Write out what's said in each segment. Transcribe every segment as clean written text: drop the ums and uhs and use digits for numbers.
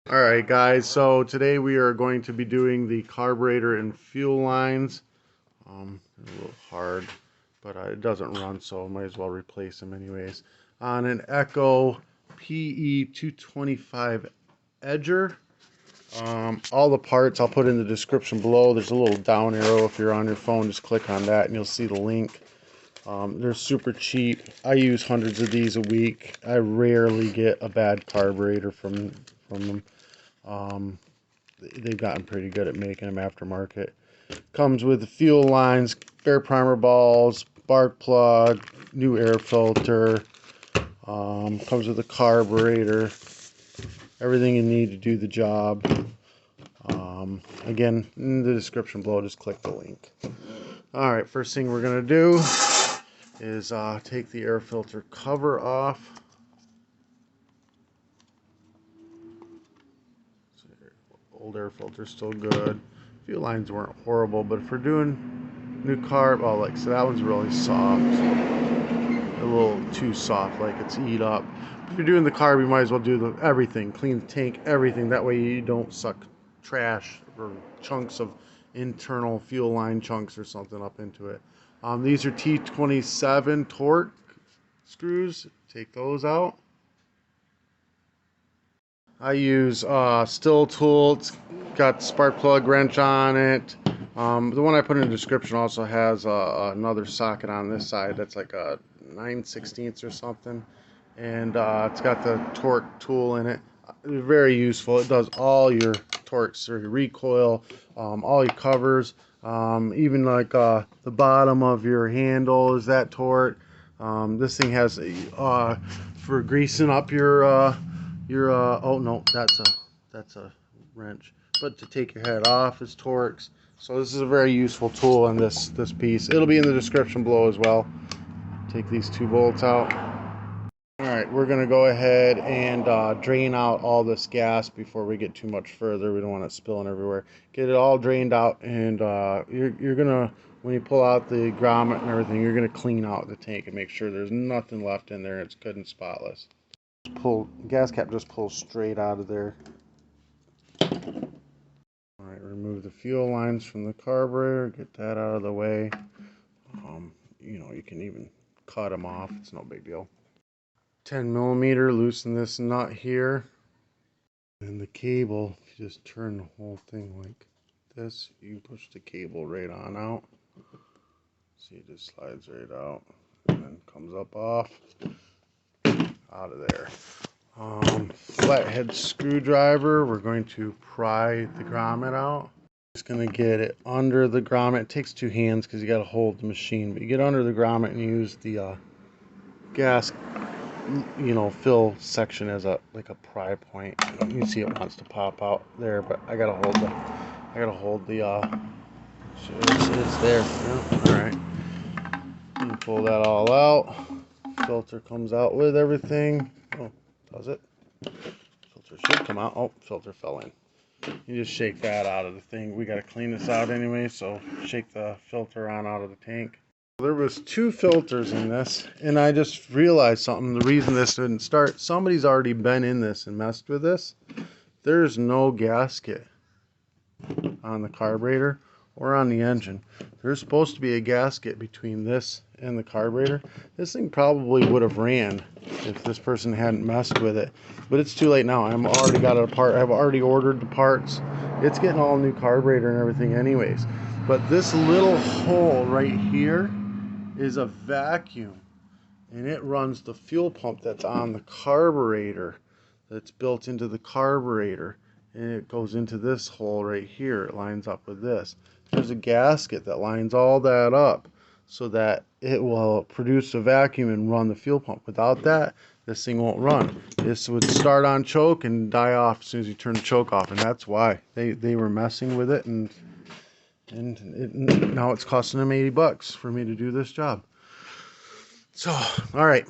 Alright guys, so today we are going to be doing the carburetor and fuel lines. A little hard, but it doesn't run, so might as well replace them anyways. On an Echo pe-225 edger. All the parts I'll put in the description below. There's a little down arrow if you're on your phone, just click on that and you'll see the link. They're super cheap. I use hundreds of these a week. I rarely get a bad carburetor from them. They've gotten pretty good at making them aftermarket. Comes with the fuel lines, spare primer balls, spark plug, new air filter. Comes with a carburetor. Everything you need to do the job. Again, in the description below, just click the link. Alright, first thing we're going to do is take the air filter cover off. Old air filter's still good. Fuel lines weren't horrible, but if we're doing new carb, oh, like, so that one's really soft. A little too soft, like it's eat up. If you're doing the carb, you might as well do everything. Clean the tank, everything. That way you don't suck trash or chunks of internal fuel line chunks or something up into it. These are T27 torque screws. Take those out. I use stihl tool. It's got the spark plug wrench on it. The one I put in the description also has another socket on this side that's like a 9/16 or something, and it's got the torque tool in it. Very useful. It does all your torques, or your recoil, all your covers, even like the bottom of your handle is that torque. This thing has for greasing up your oh no, that's a wrench, but to take your head off is torques. So this is a very useful tool on this piece. It'll be in the description below as well. Take these two bolts out. Alright, we're going to go ahead and drain out all this gas before we get too much further. We don't want it spilling everywhere. Get it all drained out, and you're going to, when you pull out the grommet and everything, you're going to clean out the tank and make sure there's nothing left in there. It's good and spotless. Gas cap just pulls straight out of there. Alright, remove the fuel lines from the carburetor. Get that out of the way. You know, you can even cut them off. It's no big deal. 10mm, loosen this nut here, and the cable, if you just turn the whole thing like this, you push the cable right on out. See, it just slides right out and then comes up off out of there. Flathead screwdriver, we're going to pry the grommet out. Just going to get it under the grommet. It takes two hands because you got to hold the machine, but you get under the grommet and use the gas, you know, fill section as a pry point. You can see it wants to pop out there, but I gotta hold the it's there. Yeah. All right, and pull that all out. Filter comes out with everything. Oh, does it? Filter should come out. Oh, filter fell in. You just shake that out of the thing. We gotta clean this out anyway, so shake the filter on out of the tank. There was two filters in this, and I just realized something. The reason this didn't start, somebody's already been in this and messed with this. There's no gasket on the carburetor or on the engine. There's supposed to be a gasket between this and the carburetor. This thing probably would have ran if this person hadn't messed with it, but it's too late now. I've already got it apart. I've already ordered the parts. It's getting all new carburetor and everything anyways, but this little hole right here is a vacuum, and it runs the fuel pump that's on the carburetor, that's built into the carburetor, and it goes into this hole right here. It lines up with this. There's a gasket that lines all that up so that it will produce a vacuum and run the fuel pump. Without that, this thing won't run. This would start on choke and die off as soon as you turn the choke off, and that's why they were messing with it, and now it's costing them $80 for me to do this job. So, all right,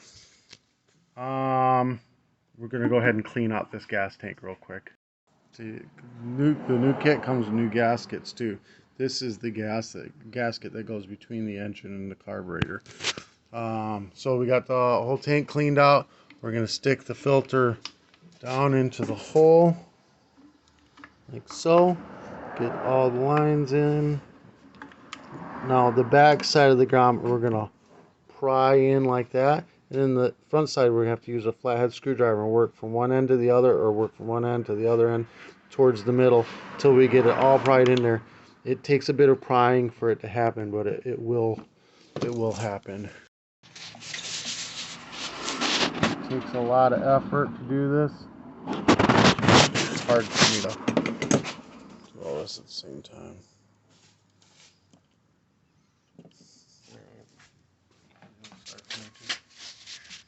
we're gonna go ahead and clean out this gas tank real quick. See, the new kit comes with new gaskets too. This is the gasket that goes between the engine and the carburetor. So we got the whole tank cleaned out. We're gonna stick the filter down into the hole. like so. Get all the lines in. Now the back side of the grommet we're gonna pry in like that, and then the front side we're gonna have to use a flathead screwdriver and work from one end to the other, or work from one end to the other end towards the middle until we get it all pried in there. It takes a bit of prying for it to happen, but it will happen. It takes a lot of effort to do this. It's hard for me to do all this at the same time.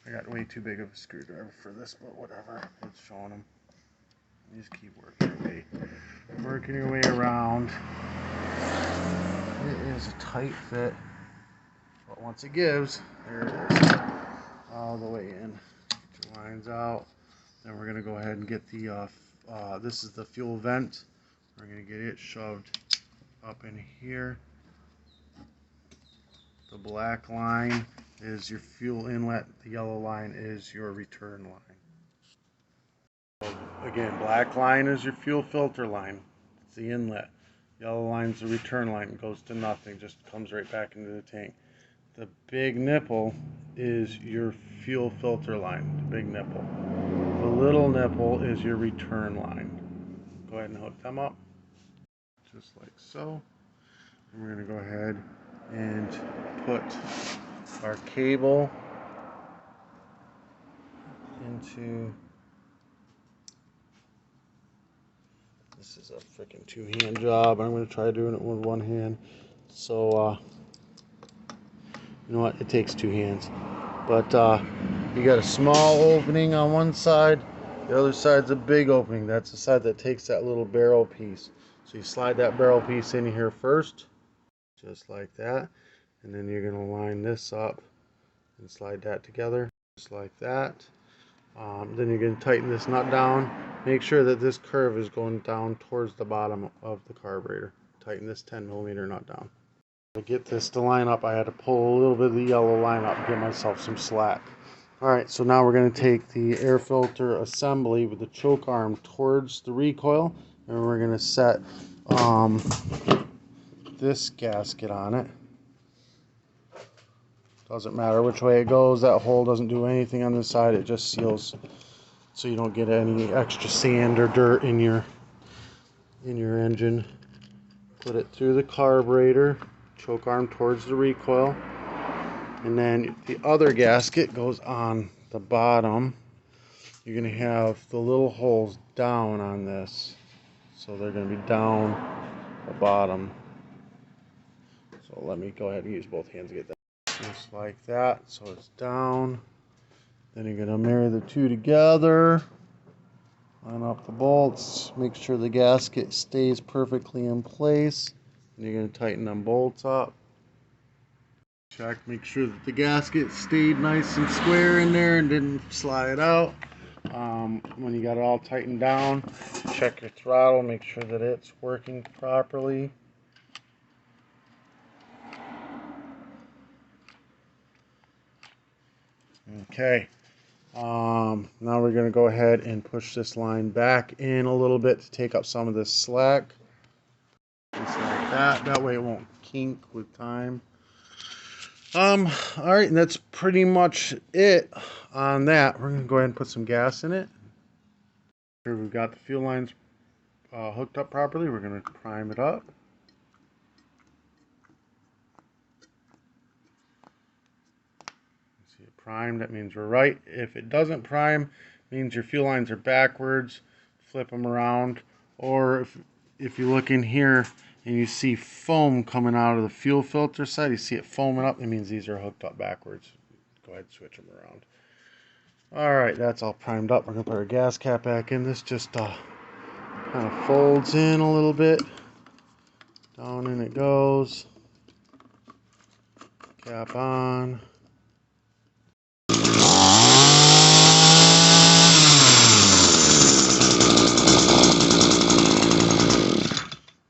I got way too big of a screwdriver for this, but whatever. It's showing them. You just keep working your way around. It is a tight fit, but once it gives, there it is, all the way in. Get your lines out. Then we're gonna go ahead and get the this is the fuel vent. We're gonna get it shoved up in here. The black line is your fuel inlet. The yellow line is your return line. So again, black line is your fuel filter line. It's the inlet. Yellow line's the return line. It goes to nothing. Just comes right back into the tank. The big nipple is your fuel filter line. The big nipple. The little nipple is your return line. Go ahead and hook them up. Just like so. And we're going to go ahead and put our cable into, this is a freaking two-hand job. I'm going to try doing it with one hand. So, you know what? It takes two hands. But you got a small opening on one side. The other side's a big opening. That's the side that takes that little barrel piece. So you slide that barrel piece in here first. Just like that, and then you're going to line this up and slide that together just like that. Then you're going to tighten this nut down. Make sure that this curve is going down towards the bottom of the carburetor. Tighten this 10mm nut down. To get this to line up, I had to pull a little bit of the yellow line up and give myself some slack. Alright, so now we're going to take the air filter assembly with the choke arm towards the recoil, and we're going to set this gasket on it. Doesn't matter which way it goes, that hole doesn't do anything on this side, it just seals so you don't get any extra sand or dirt in your engine. Put it through the carburetor, choke arm towards the recoil, and then the other gasket goes on the bottom. You're going to have the little holes down on this, so they're going to be down the bottom. So let me go ahead and use both hands to get that. Just like that, so it's down. Then you're going to marry the two together. Line up the bolts. Make sure the gasket stays perfectly in place. And you're going to tighten them bolts up. Check, make sure that the gasket stayed nice and square in there and didn't slide out. When you got it all tightened down, check your throttle, make sure that it's working properly. Okay, now we're going to go ahead and push this line back in a little bit to take up some of this slack. Just like that. That way it won't kink with time. Alright, and that's pretty much it on that. We're going to go ahead and put some gas in it. Here we've got the fuel lines hooked up properly. We're going to prime it up. See it primed, that means we're right. If it doesn't prime, it means your fuel lines are backwards. Flip them around. Or if you look in here and you see foam coming out of the fuel filter side, you see it foaming up, it means these are hooked up backwards. Go ahead and switch them around. Alright, that's all primed up. We're going to put our gas cap back in. This just kind of folds in a little bit. Down in it goes. Cap on.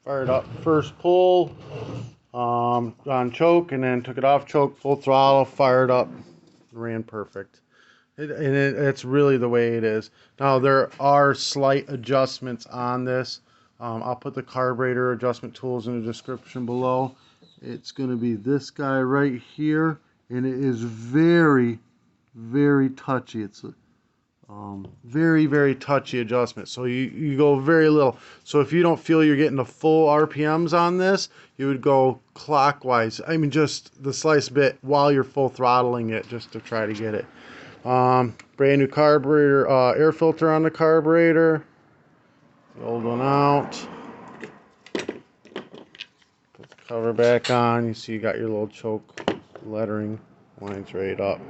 Fired up first pull on choke, and then took it off choke, full throttle, fired up, ran perfect. It's really the way it is. Now there are slight adjustments on this. I'll put the carburetor adjustment tools in the description below. It's going to be this guy right here, and it is very, very touchy. It's a very, very touchy adjustment. So you go very little. So if you don't feel you're getting the full RPMs on this, you would go clockwise. I mean, just the slice bit while you're full throttling it, just to try to get it. Brand new carburetor, air filter on the carburetor. The old one out. Put the cover back on. You see you got your little choke lettering lines right up.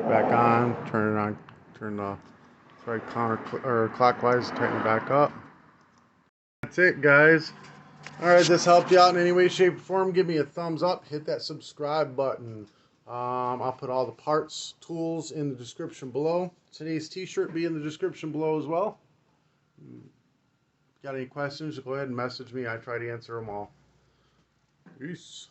Back on. Turn it on. Turn the right clockwise. Tighten it back up. That's it, guys. All right, this helped you out in any way, shape, or form. Give me a thumbs up. Hit that subscribe button. I'll put all the parts, tools in the description below. Today's t-shirt be in the description below as well. Got any questions, go ahead and message me. I try to answer them all. Peace.